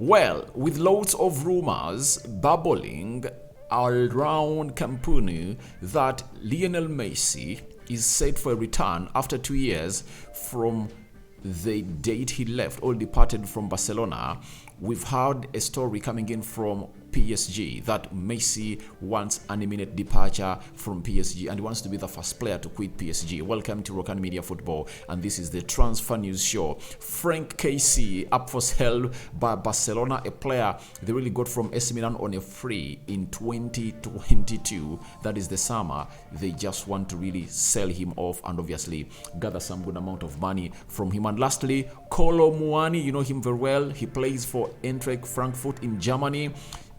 Well, with loads of rumors bubbling around Campunu that Lionel Messi is set for a return after 2 years from the date he left or departed from Barcelona, we've heard a story coming in from PSG that Messi wants an imminent departure from PSG and he wants to be the first player to quit PSG. Welcome to Rokani Media Football, and this is the Transfer News Show. Franck Kessié up for sale by Barcelona, a player they really got from AC Milan on a free in 2022. That is the summer. They just want to really sell him off and obviously gather some good amount of money from him. And lastly, Kolo Muani, you know him very well. He plays for Eintracht Frankfurt in Germany.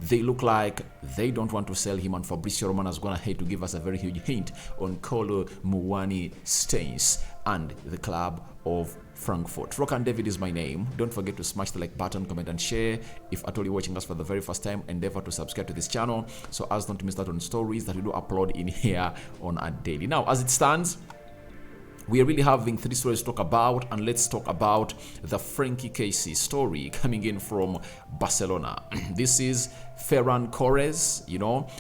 They look like they don't want to sell him, and Fabrizio Romano has gone ahead to give us a very huge hint on Kolo Muani stance and the club of Frankfurt. Rokani David is my name. Don't forget to smash the like button, comment and share. If at all you're watching us for the very first time, endeavor to subscribe to this channel so as not to miss out on stories that we do upload in here on a daily. Now, as it stands, we are really having 3 stories to talk about, and let's talk about the Franck Kessié story coming in from Barcelona. This is Ferran Torres,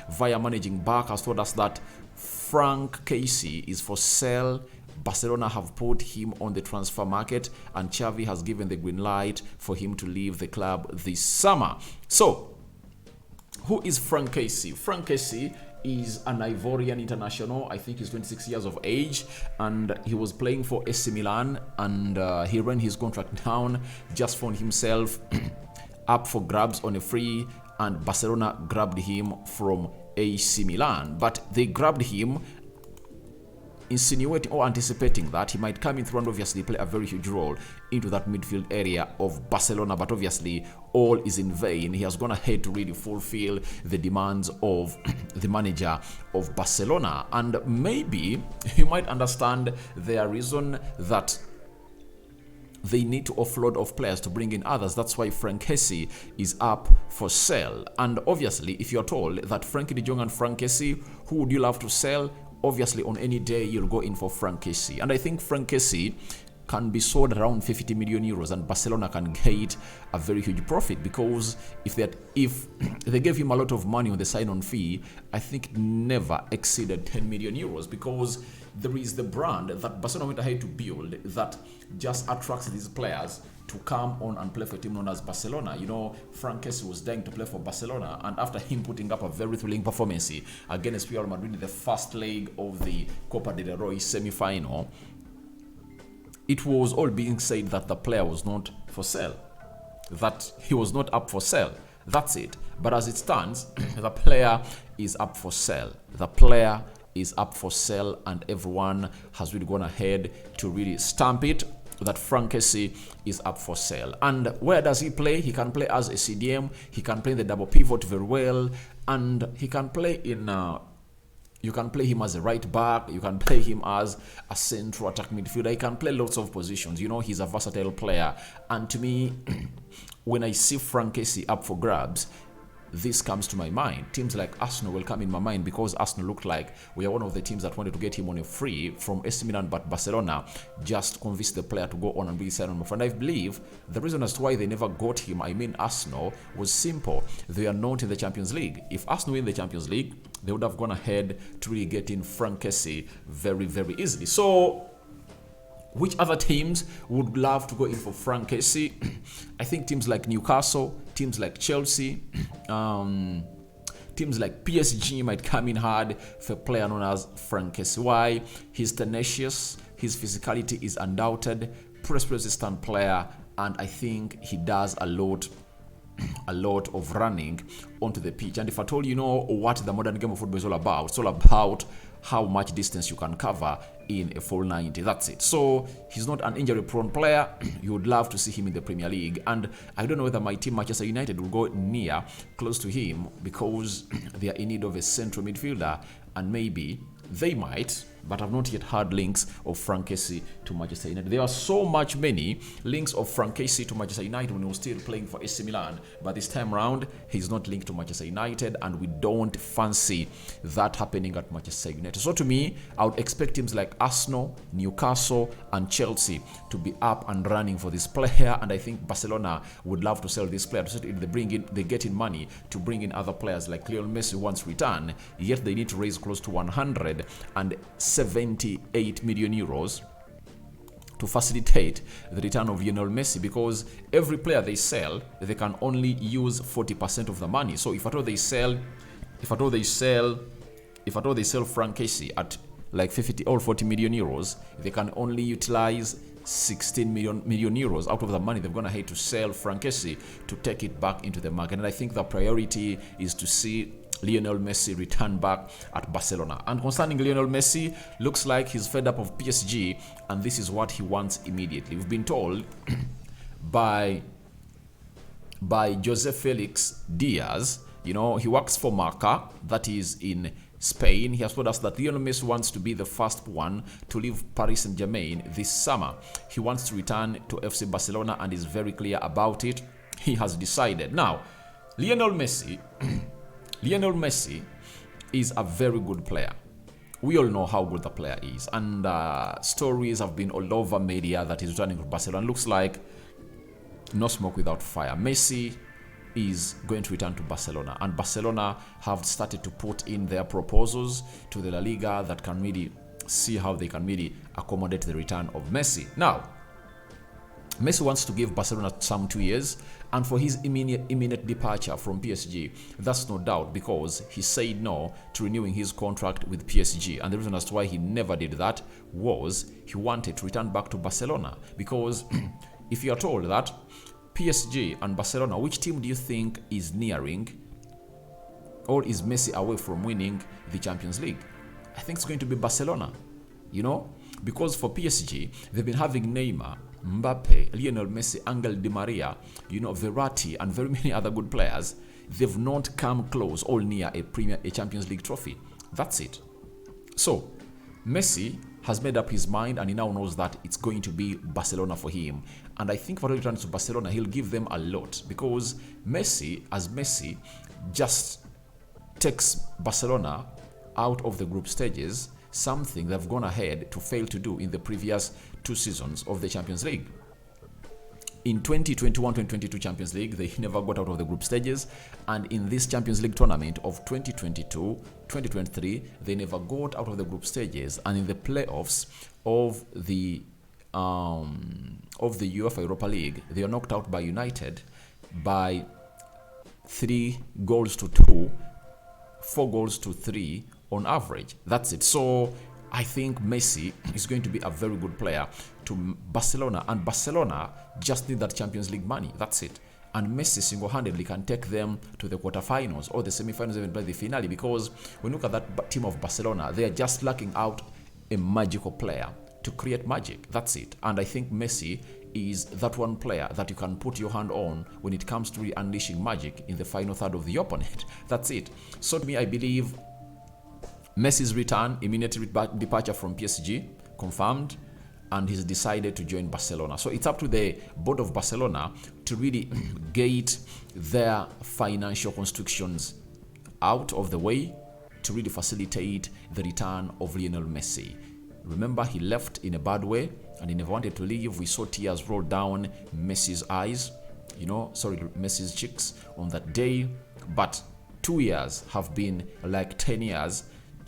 via managing back, has told us that Franck Kessié is for sale. Barcelona have put him on the transfer market, and Xavi has given the green light for him to leave the club this summer. So, who is Franck Kessié? Franck Kessié is an Ivorian international. I think he's 26 years of age, and he was playing for AC Milan, and he ran his contract down, just found himself up for grabs on a free, and Barcelona grabbed him from AC Milan. But they grabbed him insinuating or anticipating that he might come in through and obviously play a very huge role into that midfield area of Barcelona, but obviously all is in vain. He has gone ahead to really fulfill the demands of the manager of Barcelona, and maybe you might understand their reason that they need to offload off players to bring in others. That's why Franck Kessié is up for sale. And obviously, if you're told that Frankie de Jong and Franck Kessié, who would you love to sell? Obviously, on any day, you'll go in for Franck Kessié. And I think Franck Kessié can be sold around 50 million euros, and Barcelona can get a very huge profit, because if they gave him a lot of money on the sign-on fee, I think it never exceeded 10 million euros, because there is the brand that Barcelona went ahead to build that just attracts these players to come on and play for a team known as Barcelona. Franck Kessié was dying to play for Barcelona, and after him putting up a very thrilling performance against Real Madrid in the first leg of the Copa del Rey semi-final, it was all being said that the player was not for sale, that he was not up for sale. That's it. But as it stands, the player is up for sale. The player is up for sale, and everyone has really gone ahead to really stamp it that Franck Kessié is up for sale. And where does he play? He can play as a CDM, he can play in the double pivot very well, and he can play in you can play him as a right back, you can play him as a central attack midfielder, he can play lots of positions. He's a versatile player. And to me, when I see Franck Kessié up for grabs, this comes to my mind. Teams like Arsenal will come in my mind, because Arsenal looked like we are one of the teams that wanted to get him on a free from AC Milan, but Barcelona just convinced the player to go on and be signed on. And I believe the reason as to why they never got him, Arsenal, was simple. They are not in the Champions League. If Arsenal win the Champions League, they would have gone ahead to really get in Franck Kessié very, very easily. So, which other teams would love to go in for Franck Kessié? I think teams like Newcastle, teams like Chelsea, teams like PSG might come in hard for a player known as Franck Kessié. Why? He's tenacious, his physicality is undoubted, press-resistant player, and I think he does a lot of running onto the pitch. And if at all you know what the modern game of football is all about, it's all about how much distance you can cover in a full 90. That's it. So he's not an injury prone player. You would love to see him in the Premier League, and I don't know whether my team Manchester United will go close to him, because they are in need of a central midfielder, and maybe they might but I've not yet heard links of Franck Kessié to Manchester United. There are so many links of Franck Kessié to Manchester United when he was still playing for AC Milan, but this time around, he's not linked to Manchester United, and we don't fancy that happening at Manchester United. So to me, I would expect teams like Arsenal, Newcastle, and Chelsea to be up and running for this player, and I think Barcelona would love to sell this player. So they get in money to bring in other players like Lionel Messi once return, yet they need to raise close to 178 million euros to facilitate the return of Lionel Messi, because every player they sell, they can only use 40% of the money. So if at all they sell Franck Kessié at like 50 or 40 million euros, they can only utilize 16 million euros out of the money they're going to have to sell Franck Kessié to take it back into the market. And I think the priority is to see Lionel Messi return back at Barcelona. And concerning Lionel Messi, looks like he's fed up of PSG, and this is what he wants immediately. We've been told by Jose Felix Diaz, he works for Marca, that is in Spain. He has told us that Lionel Messi wants to be the first one to leave Paris Saint-Germain this summer. He wants to return to FC Barcelona and is very clear about it. He has decided. Now, Lionel Messi is a very good player. We all know how good the player is, and stories have been all over media that he's returning to Barcelona. Looks like no smoke without fire. Messi is going to return to Barcelona, and Barcelona have started to put in their proposals to the La Liga that can really see how they can really accommodate the return of Messi. Now, Messi wants to give Barcelona some 2 years, and for his imminent departure from PSG, that's no doubt because he said no to renewing his contract with PSG. And the reason as to why he never did that was he wanted to return back to Barcelona. Because if you are told that PSG and Barcelona, which team do you think is nearing, or is Messi away from winning the Champions League? I think it's going to be Barcelona, because for PSG, they've been having Neymar, Mbappe, Lionel Messi, Angel Di Maria, Verratti, and very many other good players. They've not come close or near a Champions League trophy. That's it. So, Messi has made up his mind, and he now knows that it's going to be Barcelona for him. And I think when he returns to Barcelona, he'll give them a lot, because Messi just takes Barcelona out of the group stages, something they've gone ahead to fail to do in the previous 2 seasons of the Champions League. In 2021-2022 Champions League, they never got out of the group stages, and in this Champions League tournament of 2022-2023, they never got out of the group stages, and in the playoffs of the UEFA Europa League, they are knocked out by United by 3 goals to 2, 4 goals to 3 on average. That's it. So I think Messi is going to be a very good player to Barcelona, and Barcelona just need that Champions League money. That's it. And Messi single-handedly can take them to the quarterfinals or the semi-finals, even by the finale, because when you look at that team of Barcelona, they are just lacking out a magical player to create magic. That's it. And I think Messi is that one player that you can put your hand on when it comes to unleashing magic in the final third of the opponent. That's it. So to me, I believe Messi's return, immediate departure from PSG, confirmed, and he's decided to join Barcelona. So it's up to the board of Barcelona to really get their financial constrictions out of the way to really facilitate the return of Lionel Messi. Remember, he left in a bad way, and he never wanted to leave. We saw tears roll down Messi's eyes, Messi's cheeks on that day. But 2 years have been like 10 years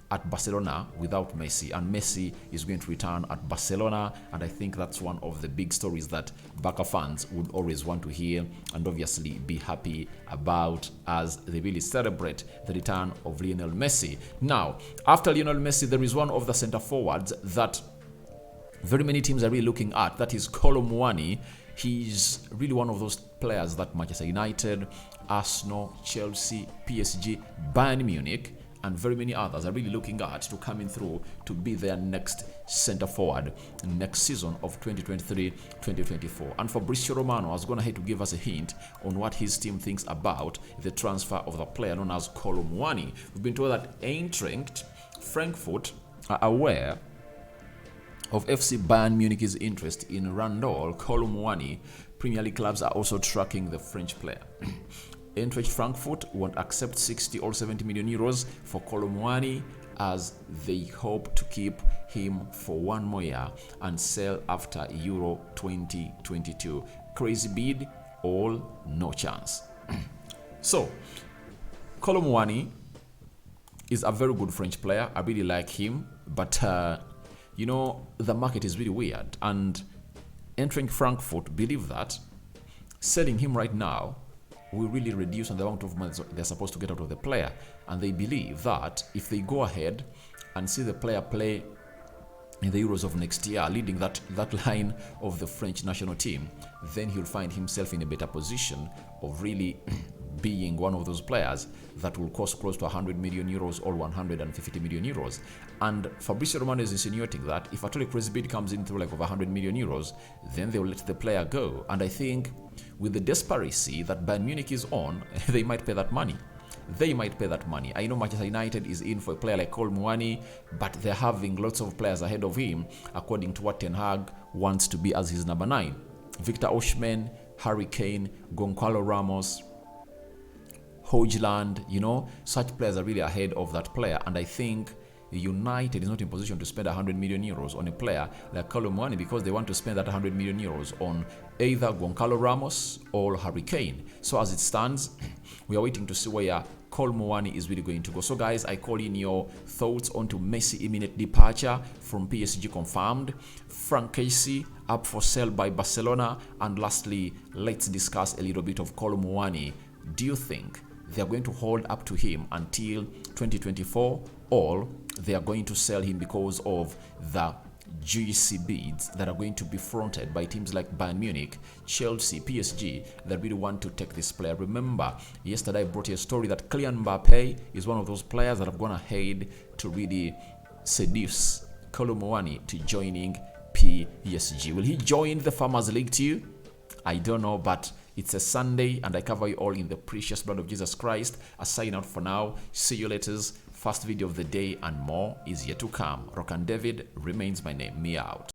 at Barcelona without Messi, and Messi is going to return at Barcelona, and I think that's one of the big stories that Barca fans would always want to hear and obviously be happy about as they really celebrate the return of Lionel Messi. Now, after Lionel Messi, there is one of the center forwards that very many teams are really looking at. That is Kolo Muani. He's really one of those players that Manchester United, Arsenal, Chelsea, PSG, Bayern Munich, and very many others are really looking at to coming through to be their next center forward next season of 2023-2024. And Fabrizio Romano has gone ahead to give us a hint on what his team thinks about the transfer of the player known as Kolo Muani. We've been told that Eintracht Frankfurt are aware of FC Bayern Munich's interest in Randall Kolo Muani, Premier League clubs are also tracking the French player. Eintracht Frankfurt won't accept 60 or 70 million euros for Kolo Muani, as they hope to keep him for one more year and sell after Euro 2022. Crazy bid, all no chance. So, Kolo Muani is a very good French player. I really like him, but you know, the market is really weird, and Eintracht Frankfurt believe that selling him right now will really reduce on the amount of money they're supposed to get out of the player. And they believe that if they go ahead and see the player play in the Euros of next year, leading that line of the French national team, then he'll find himself in a better position of really being one of those players that will cost close to 100 million euros or 150 million euros. And Fabrizio Romano is insinuating that if at all a crazy bid comes in through like over 100 million euros, then they'll let the player go. And I think with the desperacy that Bayern Munich is on, they might pay that money. They might pay that money. I know Manchester United is in for a player like Kolo Muani, but they're having lots of players ahead of him, according to what Ten Hag wants to be as his number 9. Victor Osimhen, Harry Kane, Gonçalo Ramos, Højlund, you know, such players are really ahead of that player. And I think United is not in position to spend 100 million euros on a player like Kolo Muani, because they want to spend that 100 million euros on either Gonçalo Ramos or Harry Kane. So as it stands, we are waiting to see where Kolo Muani is really going to go. So guys, I call in your thoughts onto Messi imminent departure from PSG confirmed, Franck Kessié up for sale by Barcelona, and lastly, let's discuss a little bit of Kolo Muani. Do you think they are going to hold up to him until 2024, or they are going to sell him because of the juicy bids that are going to be fronted by teams like Bayern Munich, Chelsea, PSG that really want to take this player? Remember, yesterday I brought you a story that Kylian Mbappe is one of those players that have gone ahead to really seduce Kolo Muani to joining PSG. Will he join the Farmers League too? I don't know, but it's a Sunday and I cover you all in the precious blood of Jesus Christ. I sign out for now. See you later. First video of the day and more is yet to come. Rock and David remains my name. Me out.